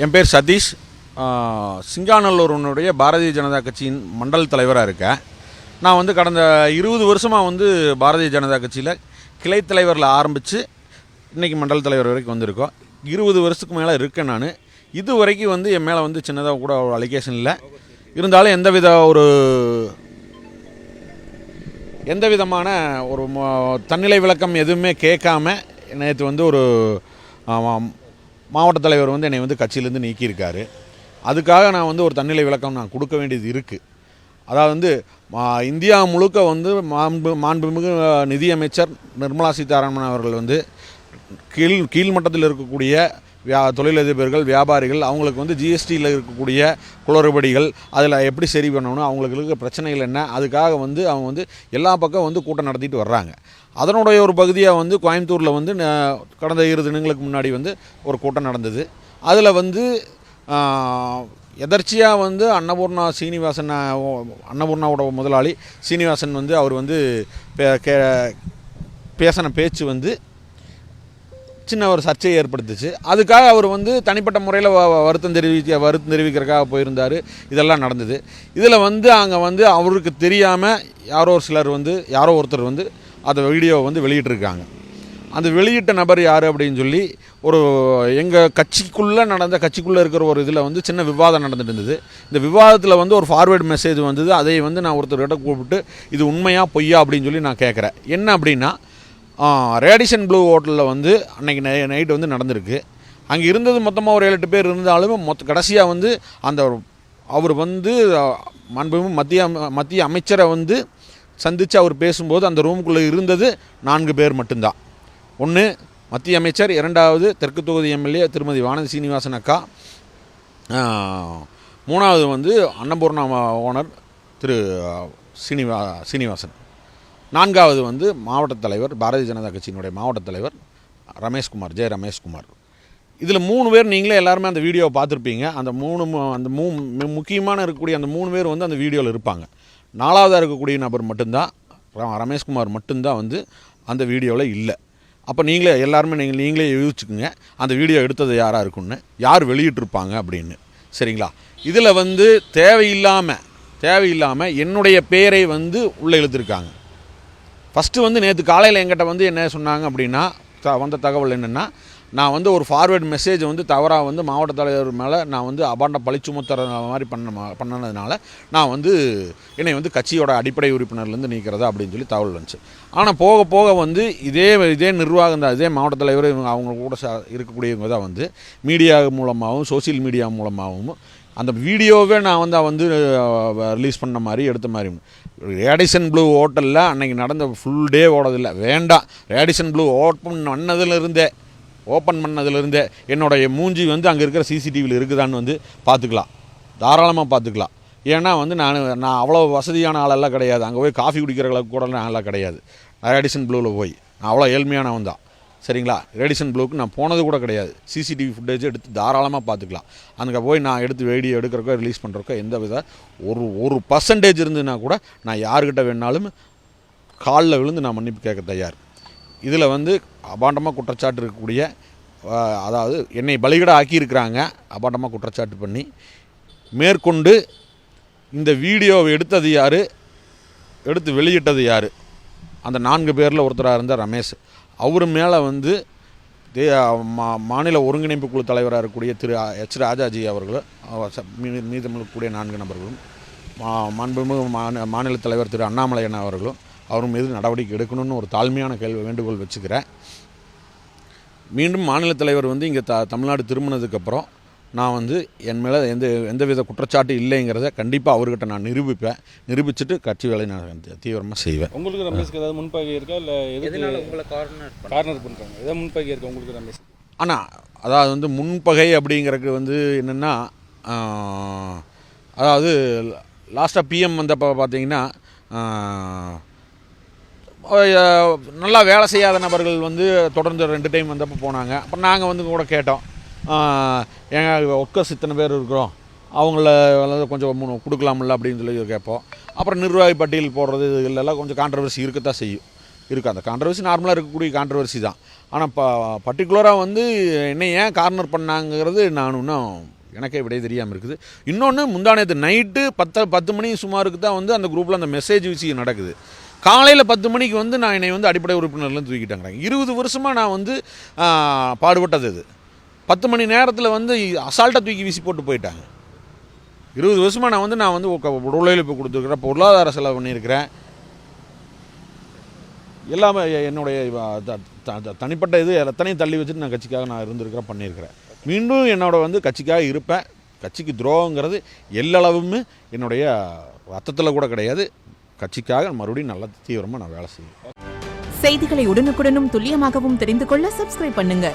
என் பேர் சதீஷ். சிங்காநல்லூருடைய பாரதிய ஜனதா கட்சியின் மண்டல் தலைவராக இருக்கேன். நான் வந்து கடந்த 20 வருஷமாக பாரதிய ஜனதா கட்சியில் கிளை தலைவரில் ஆரம்பித்து இன்றைக்கி மண்டல் தலைவர் வரைக்கும் வந்திருக்கோம். 20 வருஷத்துக்கு மேலே இருக்கேன். நான் இது வரைக்கும் என் மேலே சின்னதாக கூட ஒரு அலிகேஷன் இல்லை. இருந்தாலும் எந்த விதமான ஒரு தன்னிலை விளக்கம் எதுவுமே கேட்காம நேற்று ஒரு மாவட்ட தலைவர் என்னை கட்சியிலேருந்து நீக்கியிருக்காரு. அதுக்காக நான் ஒரு தன்னிலை விளக்கம் நான் கொடுக்க வேண்டியது இருக்குது. அதாவது இந்தியா முழுக்க மாண்புமிகு நிதியமைச்சர் நிர்மலா சீதாராமன் அவர்கள் கீழ்மட்டத்தில் இருக்கக்கூடிய தொழிலதிபர்கள், வியாபாரிகள், அவங்களுக்கு ஜிஎஸ்டியில் இருக்கக்கூடிய குளறுபடிகள், அதில் எப்படி சரி பண்ணணும், அவங்களுக்கு இருக்க பிரச்சனைகள் என்ன, அதுக்காக அவங்க எல்லா பக்கம் கூட்டம் நடத்திட்டு வர்றாங்க. அதனுடைய ஒரு பகுதியாக கோயம்புத்தூரில் கடந்த 2 தினங்களுக்கு முன்னாடி ஒரு கூட்டம் நடந்தது. அதில் எதர்ச்சியாக அன்னபூர்ணாவோட முதலாளி சீனிவாசன் அவர் பேசின பேச்சு சின்ன ஒரு சர்ச்சையை ஏற்படுத்துச்சு. அதுக்காக அவர் தனிப்பட்ட முறையில் வருத்தம் தெரிவிக்கிறதுக்காக போயிருந்தார். இதெல்லாம் நடந்தது. இதில் அங்கே அவருக்கு தெரியாமல் யாரோ ஒருத்தர் அந்த வீடியோவை வெளியிட்டிருக்காங்க. அந்த வெளியிட்ட நபர் யார் அப்படின்னு சொல்லி எங்கள் கட்சிக்குள்ளே இருக்கிற ஒரு இதில் சின்ன விவாதம் நடந்துட்டு இருந்தது. இந்த விவாதத்தில் ஒரு ஃபார்வேர்டு மெசேஜ் வந்தது. அதை நான் ஒருத்தர்கிட்ட கூப்பிட்டு இது உண்மையா பொய்யா அப்படின்னு சொல்லி நான் கேட்குறேன். என்ன அப்படின்னா, ரேடிசன் ப்ளூ ஹோட்டலில் அன்றைக்கி நைட்டு நடந்திருக்கு. அங்கே இருந்தது மொத்தமாக ஒரு 7-8 பேர் இருந்தாலும் கடைசியாக அந்த அவர் மாண்புமிகு மத்திய அமைச்சரை சந்தித்து அவர் பேசும்போது அந்த ரூமுக்குள்ளே இருந்தது 4 பேர் மட்டும்தான். ஒன்று மத்திய அமைச்சர், 2வது தெற்கு தொகுதி எம்எல்ஏ திருமதி வானதி சீனிவாசன் அக்கா, 3வது அன்னபூர்ணா ஓனர் திரு சீனிவாசன், 4வது மாவட்ட தலைவர், பாரதிய ஜனதா கட்சியினுடைய மாவட்ட தலைவர் ரமேஷ்குமார். இதில் 3 பேர் நீங்களே எல்லாருமே அந்த வீடியோவை பார்த்துருப்பீங்க. அந்த முக்கியமான இருக்கக்கூடிய அந்த 3 பேர் அந்த வீடியோவில் இருப்பாங்க. 4வதாக இருக்கக்கூடிய நபர் மட்டும்தான், ரமேஷ்குமார் மட்டும்தான் அந்த வீடியோவில் இல்லை. அப்போ நீங்களே யோசிச்சுக்குங்க அந்த வீடியோ எடுத்தது யாராக இருக்குன்னு, யார் வெளியிட்டிருப்பாங்க அப்படின்னு. சரிங்களா? இதில் தேவையில்லாமல் என்னுடைய பேரை உள்ளே இழுத்துருக்காங்க. ஃபஸ்ட்டு நேற்று காலையில் என்கிட்ட என்ன சொன்னாங்க அப்படின்னா, வந்த தகவல் என்னென்னா, நான் ஒரு ஃபார்வேர்டு மெசேஜ் தவறாக மாவட்ட தலைவர் மேலே நான் அபாண்ட பழி சுமத்துற மாதிரி பண்ணனதுனால நான் என்னை கட்சியோட அடிப்படை உறுப்பினர்லேருந்து நீக்கிறதா அப்படின்னு சொல்லி தகவல் வந்துச்சு. ஆனால் போக போக இதே நிர்வாகம் தான், இதே மாவட்ட தலைவர் அவங்க கூட இருக்கக்கூடியவங்க தான் மீடியா மூலமாகவும் சோசியல் மீடியா மூலமாகவும் அந்த வீடியோவே நான் ரிலீஸ் பண்ண மாதிரி எடுத்த மாதிரி. ரேடிசன் ப்ளூ ஹோட்டலில் அன்றைக்கி நடந்த ஃபுல் டே ஓடதில்லை, வேண்டாம். ரேடிசன் ப்ளூ ஓப்பன் பண்ணதுலேருந்தே என்னுடைய மூஞ்சி அங்கே இருக்கிற சிசிடிவியில் இருக்குதான்னு பார்த்துக்கலாம், தாராளமாக பார்த்துக்கலாம். ஏன்னா நான் அவ்வளோ வசதியான ஆளெல்லாம் கிடையாது. அங்கே போய் காஃபி குடிக்கிற அளவுக்கு கூட ஆளெல்லாம் கிடையாது. ரேடிசன் ப்ளூவில் போய் நான் அவ்வளோ ஏழ்மையானவன் தான். சரிங்களா? ரேடிசன் ப்ளூக்கு நான் போனது கூட கிடையாது. சிசிடிவி ஃபுட்டேஜ் எடுத்து தாராளமாக பார்த்துக்கலாம். அங்கே போய் நான் எடுத்து வீடியோ எடுக்கிறக்கோ ரிலீஸ் பண்ணுறக்கோ எந்த வித ஒரு பர்சன்டேஜ் இருந்ததுன்னா கூட நான் யார்கிட்ட வேணாலும் காலில் விழுந்து நான் மன்னிப்பு கேட்க தயார். இதில் அபாண்டமாக குற்றச்சாட்டு இருக்கக்கூடிய, அதாவது என்னை பலிகடை ஆக்கியிருக்கிறாங்க, அபாண்டமாக குற்றச்சாட்டு பண்ணி மேற்கொண்டு இந்த வீடியோவை எடுத்தது யார், எடுத்து வெளியிட்டது யார், அந்த 4 பேரில் ஒருத்தராக இருந்த ரமேஷ், அவர் மேலே மாநில ஒருங்கிணைப்பு குழு தலைவராக இருக்கக்கூடிய திரு எச் ராஜாஜி அவர்களும், மீதமிருக்கக்கூடிய 4 நபர்களும், மாண்புமிகு மாநில தலைவர் திரு அண்ணாமலையன் அவர்களும் அவர் மீது நடவடிக்கை எடுக்கணும்னு ஒரு தாழ்மையான வேண்டுகோள் வச்சுக்கிறேன். மீண்டும் மாநில தலைவர் இங்கே தமிழ்நாடு திரும்பினதுக்கப்புறம் நான் என் மேலே எந்தவித குற்றச்சாட்டு இல்லைங்கிறத கண்டிப்பாக அவர்கிட்ட நான் நிரூபிச்சுட்டு கட்சி வேலை நான் தீவிரமாக செய்வேன். உங்களுக்கு ரமேஷ்க்கு ஏதாவது முன்பகை இருக்கா, இல்லை எதனால உங்களை கார்னர் பண்ணுறாங்க, ஏதாவது முன்பகை இருக்கா உங்களுக்கு ரமேஷ்? ஆனால் அதாவது முன்பகை அப்படிங்கிறதுக்கு என்னென்னா, அதாவது லாஸ்ட்டாக பிஎம் வந்தப்போ பார்த்தீங்கன்னா நல்லா வேலை செய்யாத நபர்கள் தொடர்ந்து 2 டைம் வந்தப்போ போனாங்க. அப்புறம் நாங்கள் கூட கேட்டோம், எங்கள் ஒர்க்கர்ஸ் இத்தனை பேர் இருக்கிறோம், அவங்கள கொஞ்சம் கொடுக்கலாமில்ல அப்படின்னு சொல்லி கேட்போம். அப்புறம் நிர்வாகி பட்டியல் போடுறது இதெல்லாம் கொஞ்சம் கான்ட்ரவர்சி இருக்கத்தான் செய்யும். இருக்குது. அந்த கான்ட்ரவர்சி நார்மலாக இருக்கக்கூடிய கான்ட்ரவர்சி தான். ஆனால் பர்டிகுலராக வந்து என்னை ஏன் கார்னர் பண்ணாங்கிறது நான் இன்னும் எனக்கே விடை தெரியாமல் இருக்குது. இன்னொன்று, முந்தானத்து நைட்டு 10 மணி சுமாருக்கு தான் வந்து அந்த குரூப்பில் அந்த மெசேஜ் விஷயம் நடக்குது. காலையில் 10 மணிக்கு வந்து நான் என்னை வந்து அடிப்படை உறுப்பினர்லேருந்து தூக்கிட்டாங்க. 20 வருஷமாக நான் வந்து பாடுபட்டது இது. 10 மணி நேரத்தில் வந்து அசால்ட்டாக தூக்கி வீசி போட்டு போயிட்டாங்க. 20 வருஷமாக நான் வந்து உடல் உழைப்பு கொடுத்துருக்குறேன், பொருளாதார செலவு பண்ணியிருக்கிறேன், எல்லாமே என்னுடைய தனிப்பட்ட இது எத்தனையும் தள்ளி வச்சுட்டு நான் கட்சிக்காக நான் இருந்திருக்கிறேன், பண்ணியிருக்கிறேன். மீண்டும் என்னோட வந்து கட்சிக்காக இருப்பேன். கட்சிக்கு துரோகங்கிறது எல்லளவுமே என்னுடைய ரத்தத்தில் கூட கிடையாது. கட்சிக்காக மறுபடியும் நல்லா தீவிரமாக நான் வேலை செய்வேன். செய்திகளை உடனுக்குடனும் துல்லியமாகவும் தெரிந்து கொள்ள சப்ஸ்கிரைப் பண்ணுங்க.